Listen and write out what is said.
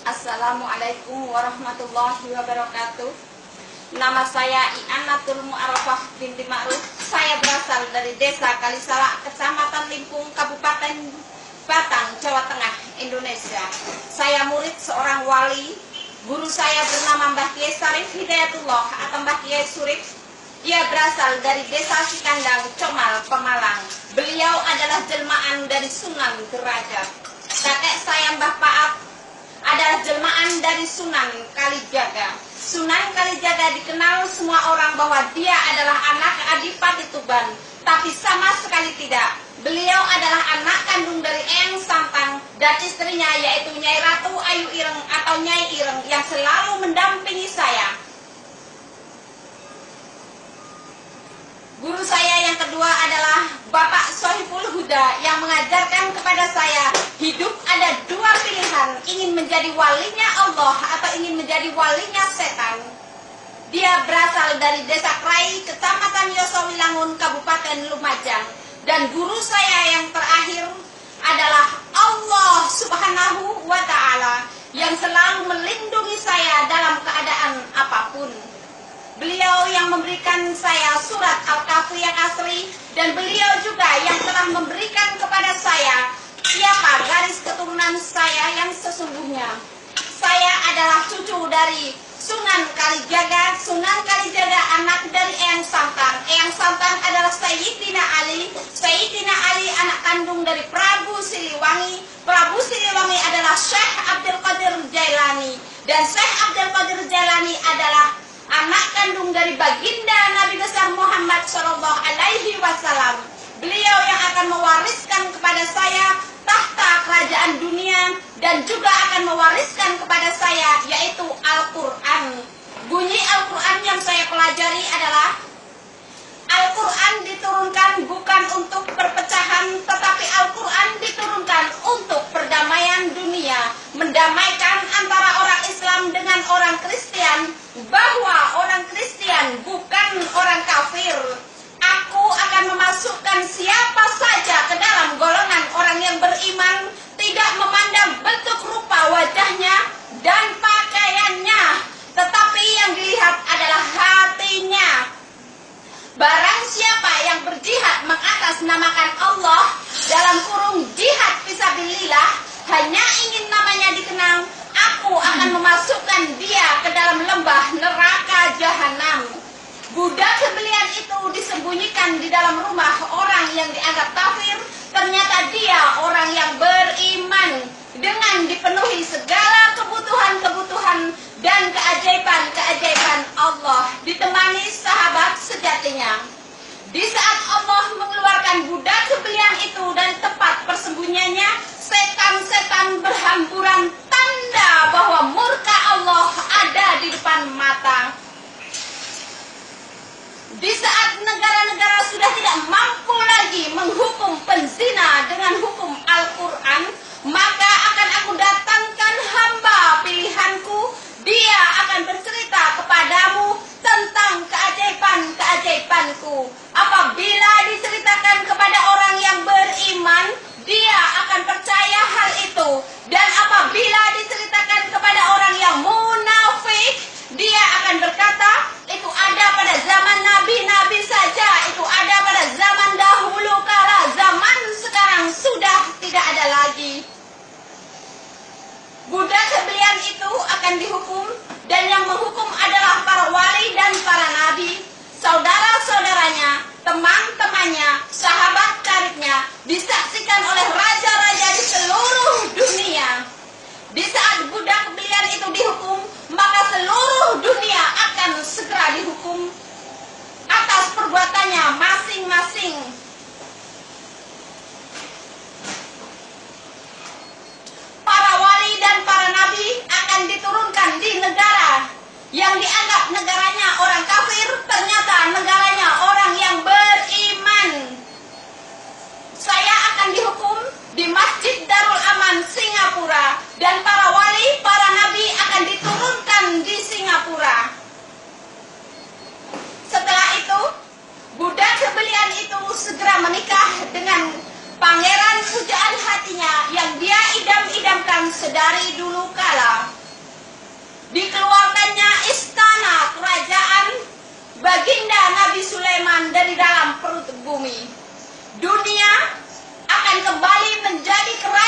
Assalamualaikum warahmatullahi wabarakatuh. Nama saya I'anatul Mu'arrafah binti Ma'ruf. Saya berasal dari Desa Kalisala, Kecamatan Limpung, Kabupaten Batang, Jawa Tengah, Indonesia. Saya murid seorang wali. Guru saya bernama Mbah Kiai Sarif Hidayatullah atau Mbah Kiai Surif. Ia berasal dari Desa Sikandang, Comal, Pemalang. Beliau adalah jelmaan dari Sunan Derajat. Kakek saya Mbah Paat adalah jelmaan dari Sunan Kalijaga. Sunan Kalijaga dikenal semua orang bahwa dia adalah anak Adipati Tuban, tapi sama sekali tidak. Beliau adalah anak kandung dari Eyang Sampang dan istrinya yaitu Nyai Ratu Ayu Ireng atau Nyai Ireng yang selalu mendampingi saya. Guru saya yang kedua adalah Bapak Sohibul Huda yang mengajarkan kepada saya hidup ada dua pilihan, ingin menjadi walinya Allah atau ingin menjadi walinya setan. Dia berasal dari Desa Krai, Kecamatan Yosowilangun, Kabupaten Lumajang. Dan guru saya yang terakhir adalah Allah Subhanahu wa Ta'ala yang selalu melindungi saya dalam keadaan apapun. Beliau yang memberikan saya surat Al-Kahfi yang asli, dan beliau juga yang telah memberikan kepada saya siapa garis keturunan saya yang sesungguhnya. Saya adalah cucu dari Sunan Kalijaga. Sunan Kalijaga anak dari Eyang Sampang. Eyang Sampang adalah Sayyidina Ali. Sayyidina Ali anak kandung dari Prabu Siliwangi. Prabu Siliwangi adalah Syekh Abdul Qadir Jailani. Dan Syekh Abdul Qadir Jailani adalah anak kandung dari baginda Nabi besar Muhammad Shallallahu Alaihi Wasallam. Beliau yang akan mewariskan kepada saya tahta kerajaan dunia dan juga akan mewariskan kepada saya yaitu Al-Quran. Bunyi Al-Quran yang saya pelajari adalah Al-Quran diturunkan bukan untuk perpecahan, tetapi Al-Quran diturunkan untuk perdamaian dunia, mendamaikan antara orang Islam dengan orang Kristen, bahwa orang Kristen bukan orang kafir. Aku akan memasukkan siapa saja ke dalam golongan orang yang beriman, tidak memandang bentuk rupa wajahnya dan pakaiannya, tetapi yang dilihat adalah hatinya. Barang siapa yang berjihad mengatasnamakan Allah dalam kurung jihad fisabilillah, hanya ingin namanya dikenal, aku akan memasukkan dia ke dalam lembah neraka jahanam. Budak sebelian itu disembunyikan di dalam rumah orang yang dianggap kafir. Ternyata dia orang yang beriman dengan dipenuhi segala kebutuhan-kebutuhan dan keajaiban-keajaiban Allah, ditemani sahabat sejatinya. Di saat Allah mengeluarkan budak sebelian itu dari tempat persembunyiannya, setan-setan berhamburan, tanda bahwa murka Allah ada di depan mata. Di saat negara-negara sudah tidak mampu lagi menghukum penzina dengan hukum Al-Quran, maka akan aku datangkan hamba pilihanku. Dia akan bercerita kepadamu tentang keajaiban-keajaibanku. Apabila diceritakan kepada orang yang beriman, dia akan percaya hal itu. Dan apabila diceritakan kepada orang yang munafik, dia akan berkata, itu ada pada zaman nabi-nabi saja, itu ada pada zaman dahulu kala, zaman sekarang sudah tidak ada lagi. Budak sebelian itu akan dihukum, dan yang menghukum adalah para wali dan para nabi, saudara-saudaranya, teman-temannya, sahabat karibnya, disaksikan oleh raja-raja di seluruh dunia. Di saat budak belian itu dihukum, maka seluruh dunia akan segera dihukum atas perbuatannya masing-masing. Para wali dan para nabi akan diturunkan di negara yang dianggap negaranya orang kafir, ternyata negaranya orang yang beriman. Saya akan dihukum di Masjid Darul Aman, Singapura, dan para wali, para nabi akan diturunkan di Singapura. Setelah itu, budak sebelian itu segera menikah dengan pangeran pujaan hatinya yang dia idam-idamkan sedari dulu kala. dikeluarkannya istana kerajaan baginda Nabi Sulaiman dari dalam perut bumi. Dunia akan kembali menjadi kerajaan